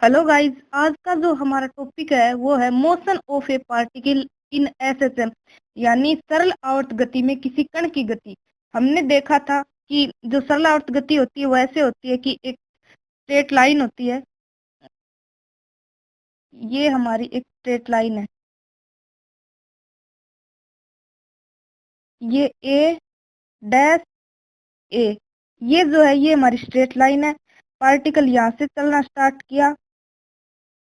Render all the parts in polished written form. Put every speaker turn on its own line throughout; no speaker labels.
Hello guys, आज का जो हमारा टॉपिक है वो है motion of A particle in SSM, यानी सरल आवर्त गति में किसी कण की गति। हमने देखा था कि जो सरल आवर्त गति होती है वो ऐसे होती है कि एक स्ट्रेट लाइन होती है। ये हमारी एक स्ट्रेट लाइन है, ये ए डैश ए, ये जो है ये हमारी स्ट्रेट लाइन है। पार्टिकल यहाँ से चलना स्टार्ट किया,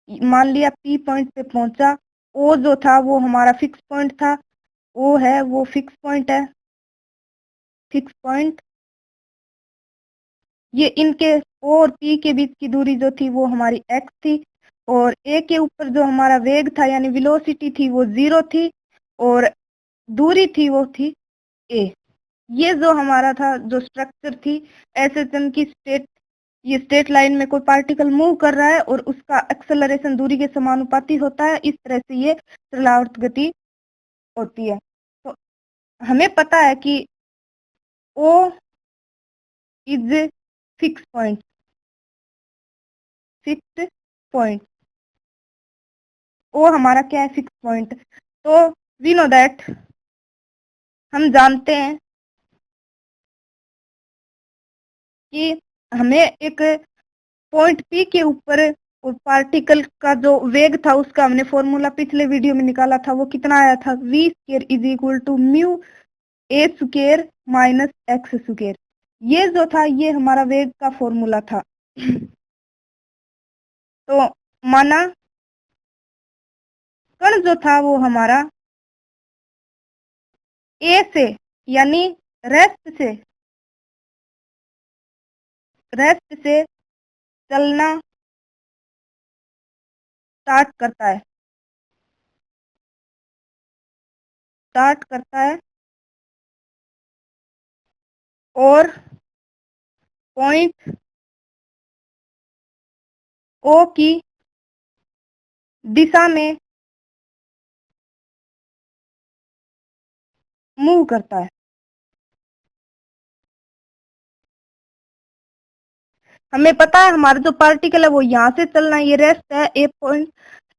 मान लिया पी पॉइंट पे पहुंचा। ओ जो था वो हमारा फिक्स पॉइंट था, ओ है वो फिक्स पॉइंट है, फिक्स पॉइंट। ये इनके ओ और पी के बीच की दूरी जो थी वो हमारी एक्स थी, और ए के ऊपर जो हमारा वेग था यानी वेलोसिटी थी वो 0 थी, और दूरी थी वो थी ए। ये जो हमारा था जो स्ट्रक्चर थी एसएसएम की स्टेट, ये स्ट्रेट लाइन में कोई पार्टिकल मूव कर रहा है और उसका एक्सेलरेशन दूरी के समानुपाती होता है। इस तरह से ये सरलावर्त गति होती है। तो हमें पता है कि O is fix point, fixed point, वो हमारा क्या है फिक्स पॉइंट। तो वी नो दैट, हम जानते हैं कि हमें एक पॉइंट पी के ऊपर और पार्टिकल का जो वेग था उसका हमने फॉर्मूला पिछले वीडियो में निकाला था। वो कितना आया था, v square is equal to mu a square minus x square. ये जो था ये हमारा वेग का फॉर्मूला था। तो माना कण जो था वो हमारा ए से यानी रेस्ट से चलना स्टार्ट करता है और पॉइंट ओ की दिशा में मूव करता है। हमें पता है हमारा जो पार्टिकल है वो यहाँ से चलना, ये रेस्ट है ए पॉइंट,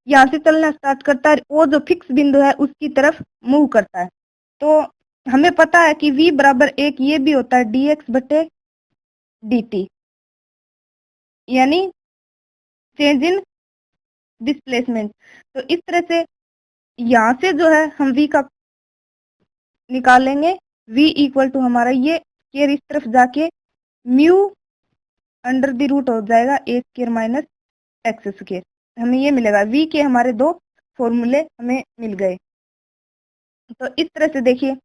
यहाँ से चलना स्टार्ट करता है, वो जो फिक्स बिंदु है उसकी तरफ मूव करता है। तो हमें पता है कि v बराबर एक ये भी होता है dx बटे dt, यानी चेंज इन डिस्प्लेसमेंट। तो इस तरह से यहाँ से जो है हम v का निकालेंगे, v इक्वल टू हमारा ये स्केयर इस तरफ जाके म्यू अंडर द रूट हो जाएगा ए स्केयर माइनस एक्स स्केयर। हमें ये मिलेगा, v के हमारे दो फॉर्मूले हमें मिल गए। तो इस तरह से देखिए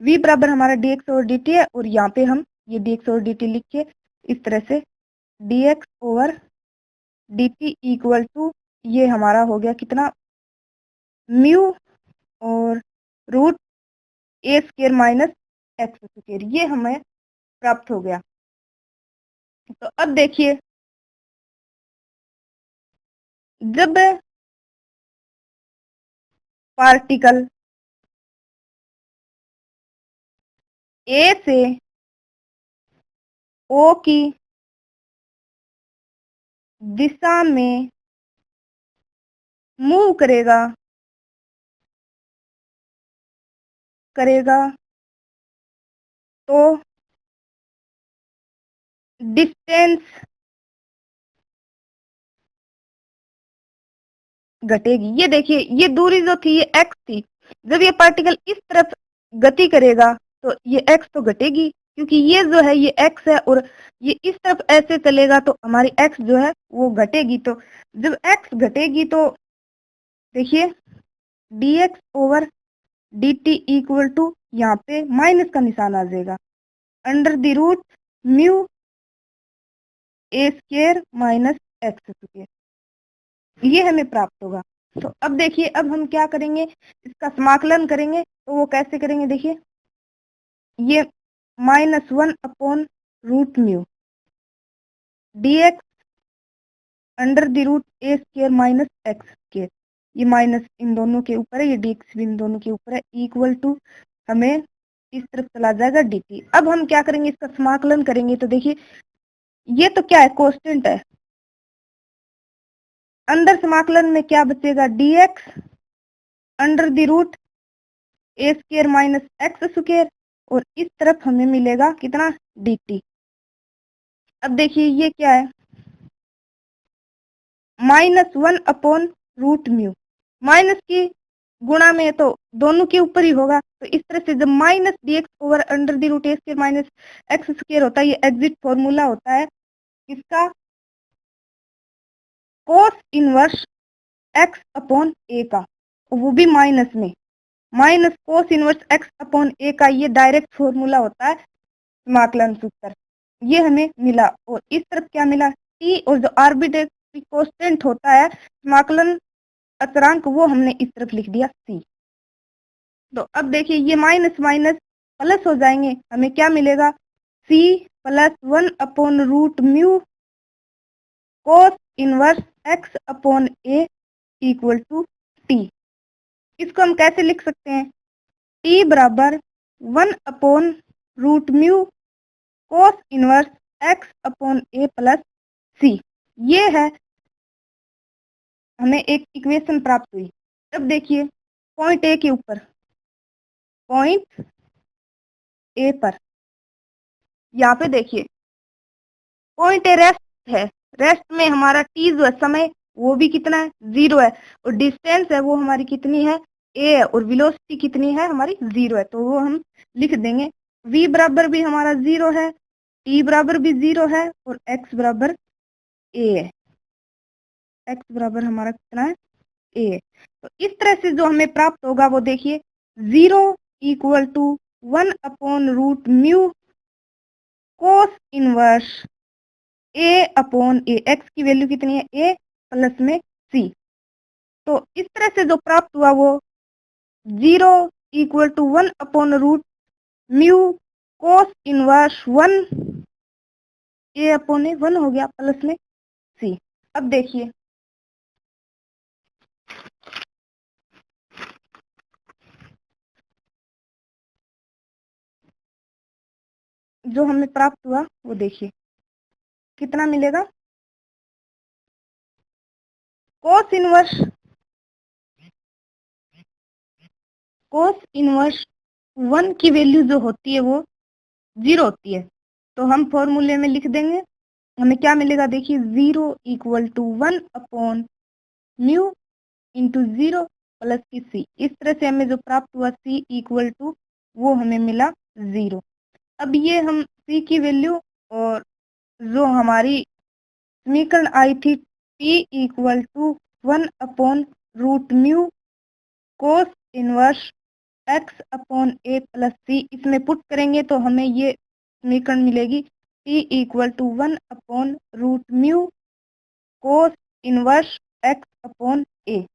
v बराबर हमारा dx और dt है, और यहाँ पे हम ये dx और dt लिख के इस तरह से dx over dt equal to ये हमारा हो गया कितना, म्यू और root a square minus x square, ये हमें प्राप्त हो गया। तो अब देखिए जब पार्टिकल ए से ओ की दिशा में मूव करेगा तो डिस्टेंस घटेगी। ये देखिए ये दूरी जो थी ये x थी, जब ये पार्टिकल इस तरफ गति करेगा तो ये x तो घटेगी, क्योंकि ये जो है ये x है और ये इस तरफ ऐसे चलेगा तो हमारी x जो है वो घटेगी। तो जब x घटेगी तो देखिए dx over dt equal to यहाँ पे माइनस का निशान आ जाएगा, under the root mu a square minus x square, ये हमें प्राप्त होगा। तो अब देखिए अब हम क्या करेंगे, इसका समाकलन करेंगे। तो वो कैसे करेंगे, देखिए ये -1 upon root mu dx under the root a square minus x square, ये माइनस इन दोनों के ऊपर है, ये dx भी इन दोनों के ऊपर है, इक्वल टू हमें इस तरफ चला जाएगा dt। अब हम क्या करेंगे, इसका समाकलन करेंगे। तो देखिए ये तो क्या है, कांस्टेंट है, अंदर समाकलन में क्या बचेगा, dx under the root a square minus x square, और इस तरफ हमें मिलेगा कितना, dt। अब देखिए ये क्या है, -1/√μ, माइनस की गुणा में तो दोनों के ऊपर ही होगा, तो इस तरह से जब minus dx over under the root a square minus x square होता है, ये एग्जिट फॉर्मूला होता है इसका, cos inverse x upon a का, वो भी माइनस में, minus cos inverse x upon a का, ये डायरेक्ट फॉर्मूला होता है समाकलन सूत्र, ये हमें मिला। और इस तरफ क्या मिला, t, और जो आर्बिट्रेरी कांस्टेंट होता है समाकलन अचरांक, वो हमने इस तरफ लिख दिया c। तो अब देखिए ये माइनस माइनस प्लस हो जाएंगे, हमें क्या मिलेगा, c plus 1/√μ cos inverse x upon a equal to t। इसको हम कैसे लिख सकते हैं, t बराबर 1/√μ cos inverse x upon a plus c, ये है हमें एक इक्वेशन प्राप्त हुई। अब देखिए पॉइंट ए के ऊपर, पॉइंट ए पर यहाँ पे देखिए पॉइंट ए रेस्ट है, रेस्ट में हमारा टी जो है समय, वो भी कितना है, 0 है, और डिस्टेंस है वो हमारी कितनी है, a है, और वेलोसिटी कितनी है हमारी, 0 है, तो वो हम लिख देंगे v बराबर भी हमारा 0 है, t बराबर भी 0 है, और x बराबर a है, x बराबर हमारा कितना है, a है। तो इस तरह से जो हमें प्राप्त होगा वो देखिए 0 equal to 1/√μ cos inverse a upon a, x की वैल्यू कितनी है, a प्लस में c। तो इस तरह से जो प्राप्त हुआ वो 0 equal to 1/√μ cos inverse 1 a upon a, 1 हो गया प्लस में c। अब देखिए जो हमें प्राप्त हुआ वो देखिए कितना मिलेगा, कोस इनवर्स 1 की वैल्यू जो होती है वो 0 होती है, तो हम फॉर्मूले में लिख देंगे, हमें क्या मिलेगा, देखिए 0 इक्वल टू 1/μ इंटू 0 प्लस की c। इस तरह से हमें जो प्राप्त हुआ c इक्वल टू, वो हमें मिला 0। अब ये हम c की वैल्यू और जो हमारी समीकरण आई थी t equal to 1/√μ cos inverse x upon a plus c, इसमें पुट करेंगे तो हमें ये समीकरण मिलेगी t equal to 1/√μ cos inverse x upon a।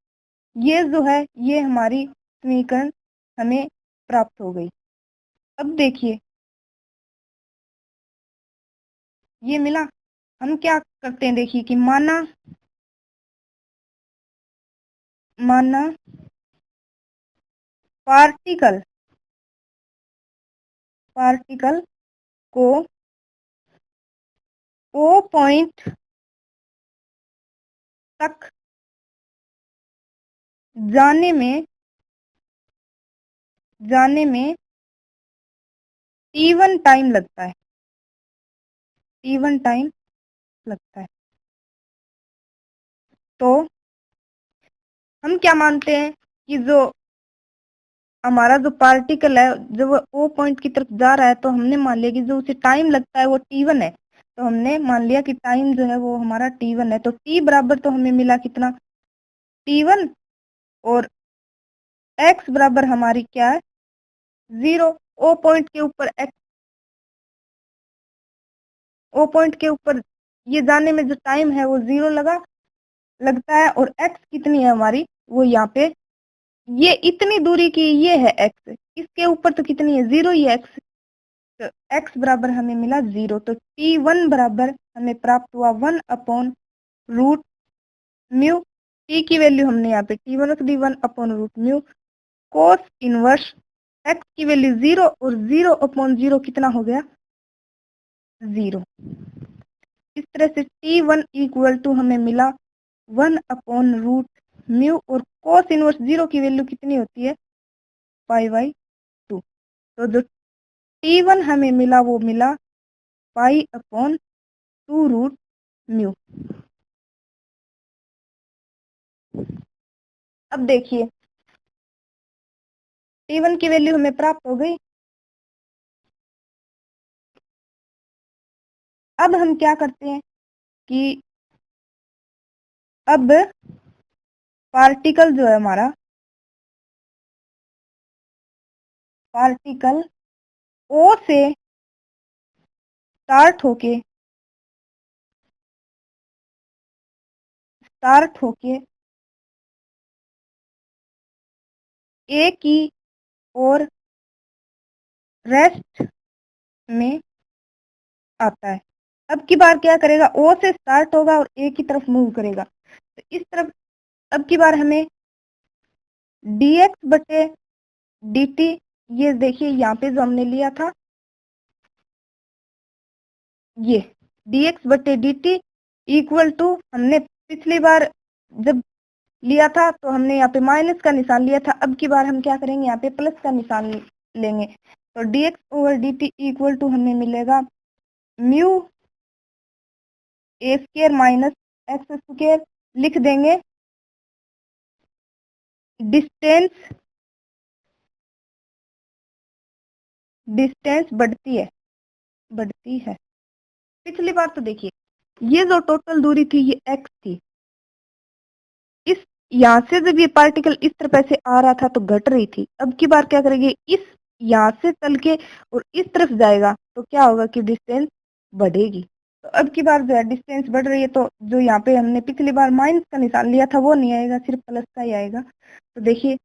ये जो है ये हमारी समीकरण हमें प्राप्त हो गई। अब देखिए ये मिला, हम क्या करते हैं, देखिए कि माना पार्टिकल को ओ पॉइंट तक जाने में t1 टाइम लगता है, t1 टाइम लगता है। तो हम क्या मानते हैं कि जो हमारा जो पार्टिकल है जब वो ओ पॉइंट की तरफ जा रहा है, तो हमने मान लिया कि जो उसे टाइम लगता है वो t1 है, तो हमने मान लिया कि टाइम जो है वो हमारा t1 है। तो t बराबर तो हमें मिला कितना, t1, और x बराबर हमारी क्या है, 0। ओ पॉइंट के ऊपर ये जाने में जो टाइम है वो 0 लगता है, और x कितनी है हमारी, वो यहाँ पे ये इतनी दूरी की ये है x, इसके ऊपर तो कितनी है, 0 ही है x, तो x बराबर हमें मिला 0। तो t1 बराबर हमें प्राप्त हुआ 1/√μ, t की वैल्यू हमने यहाँ पे t1 रख दी, 1/√μ कोस इनवर्स x की वैल्यू 0, और 0/0 कितना हो गया, 0। इस तरह से t1 इक्वल टू हमें मिला 1/√μ और cos इनवर्स 0 की वैल्यू कितनी होती है, π/2। तो जो T1 हमें मिला वो मिला π/2√μ। अब देखिए T1 की वैल्यू हमें प्राप्त हो गई। अब हम क्या करते हैं कि अब पार्टिकल जो है हमारा, पार्टिकल O से स्टार्ट होके A की और रेस्ट में आता है। अब की बार क्या करेगा, O से स्टार्ट होगा और A की तरफ मूव करेगा। तो इस तरफ अब की बार हमें dx/dt, ये देखिए यहाँ पे जो हमने लिया था, ये dx/dt इक्वल टू, हमने पिछली बार जब लिया था तो हमने यहाँ पे माइनस का निशान लिया था, अब की बार हम क्या करेंगे, यहाँ पे प्लस का निशान लेंगे। तो dx/dt इक्वल टू हमें मिलेगा म्यू a² माइनस x², लिख देंगे डिस्टेंस बढ़ती है। पिछली बार तो देखिए ये जो टोटल दूरी थी ये x थी, इस यहाँ से जब ये पार्टिकल इस तरफ से आ रहा था तो घट रही थी। अब की बार क्या करेंगे, इस यहाँ से चल के और इस तरफ जाएगा तो क्या होगा कि डिस्टेंस बढ़ेगी। तो अब की बार जो है डिस्टेंस बढ़ रही है, तो जो यहाँ पे हमने पिछली बार माइनस का निशान लिया था वो नहीं आएगा, सिर्फ प्लस का ही आएगा। तो देखिए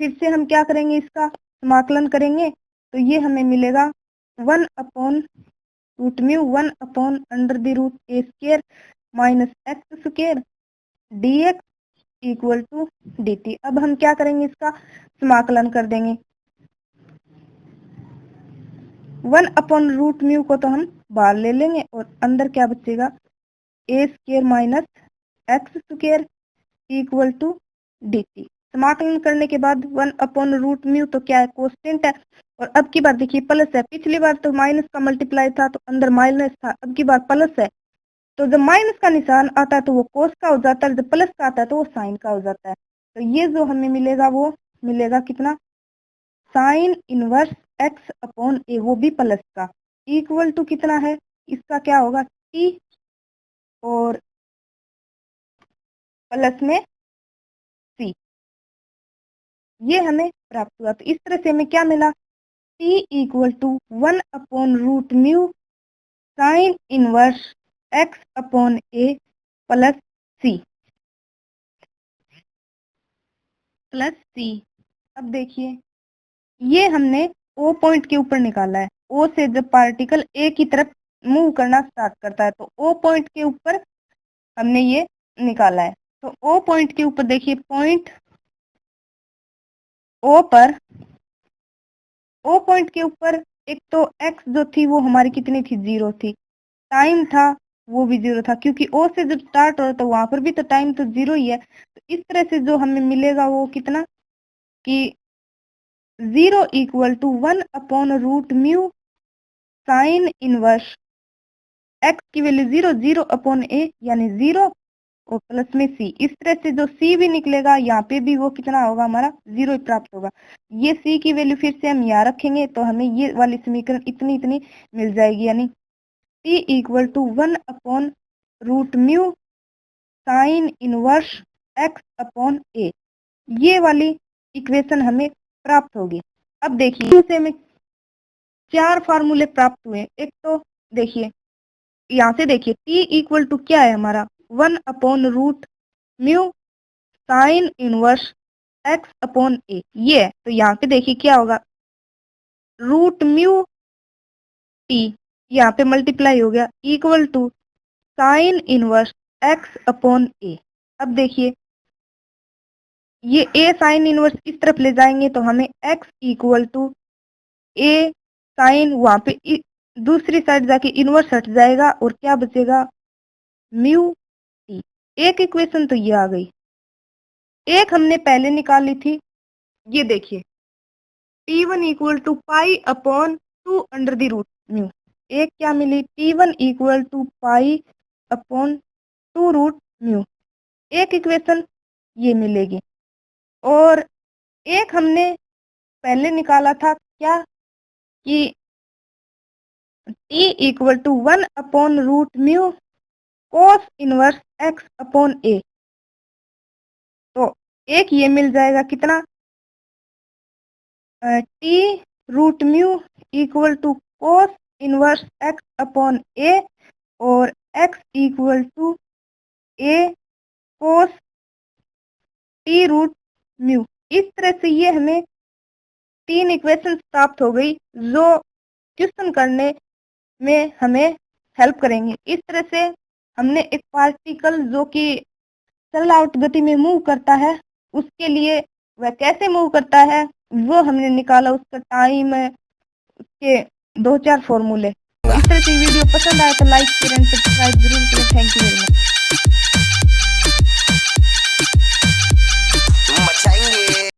फिर से हम क्या करेंगे, इसका समाकलन करेंगे तो ये हमें मिलेगा 1/√μ 1/√a² minus x² dx equal to dt। अब हम क्या करेंगे, इसका समाकलन कर देंगे। 1/√μ को तो हम बाहर ले लेंगे और अंदर क्या बचेगा, a² minus x² equal to dt। समाकलन करने के बाद 1/√μ तो क्या है, कांस्टेंट है। और अब की बार देखिए प्लस है, पिछली बार तो माइनस का मल्टीप्लाई था तो अंदर माइनस था, अब की बार प्लस है। तो जब माइनस का निशान आता है तो वो कोस का हो जाता है, जब प्लस का आता है तो वो साइन का हो जाता है। तो ये जो हमें मिलेगा वो मिलेगा कितना, साइन इनवर्स x/a, वो भी प्लस का, इक्वल टू कितना है, इसका क्या होगा t और प्लस में c, ये हमें प्राप्त हुआ। तो इस तरह से हमें क्या मिला, t equal to 1/√μ sine inverse x/a plus c। अब देखिए ये हमने O पॉइंट के ऊपर निकाला है। O से जब पार्टिकल A की तरफ मूव करना स्टार्ट करता है तो O पॉइंट के ऊपर हमने ये निकाला है। तो O पॉइंट के ऊपर देखिए, पॉइंट O पर, O पॉइंट के ऊपर एक तो x जो थी वो हमारी कितनी थी, 0 थी, टाइम था वो भी 0 था, क्योंकि O से जब स्टार्ट हो रहा तो वहां पर भी तो टाइम तो 0 ही है। तो इस तरह से जो हमें मिलेगा वो कितना, कि 0 equal to 1/√μ sine inverse x की वैल्यू 0, 0/a यानी 0 और प्लस में c। इस तरह से जो c भी निकलेगा यहाँ पे भी वो कितना होगा, हमारा 0 ही प्राप्त होगा। ये c की वैल्यू फिर से हम यहाँ रखेंगे तो हमें ये वाली समीकरण इतनी इतनी मिल जाएगी, यानी t equal to 1/√μ sine inverse x/a, ये वाली इक्वेशन हमें प्राप्त होगी। अब देखिए इसे हमें 4 फार्मूले प्राप्त हुए। एक तो देखिए यहाँ से देखिए t इक्वल टू क्या है हमारा, 1/√μ साइन इनवर्स x/a, ये है। तो यहाँ पे देखिए क्या होगा, √μ t यहाँ पे मल्टीप्लाई हो गया equal to sign inverse x/a। अब देखिए ये a साइन इनवर्स इस तरफ ले जाएंगे तो हमें x equal to a sine, वहां पे दूसरी साइड जाके इनवर्स हट जाएगा और क्या बचेगा, म्यू टी। एक इक्वेशन तो ये आ गई। एक हमने पहले निकाली थी, ये देखिए T1 equal to pi upon 2 under the root mu. एक क्या मिली, T1 equal to pi upon 2 root mu. एक इक्वेशन ये मिलेगी। और एक हमने पहले निकाला था क्या कि T equal to 1 upon root mu cos inverse x upon a। तो एक ये मिल जाएगा कितना, T root mu equal to cos inverse x upon a और x equal to a cos T root mu. इस तरह से ये हमें 3 इक्वेशन प्राप्त हो गई जो क्वेश्चन करने में हमें हेल्प करेंगे। इस तरह से हमने एक पार्टिकल जो कि सरल गति में मूव करता है, उसके लिए वह कैसे मूव करता है वो हमने निकाला, उसका टाइम, उसके 2-4 फॉर्मूले। इस तरह से वीडियो पसंद आए तो लाइक करें, सब्सक्राइब जरूर करें। Thank you very much.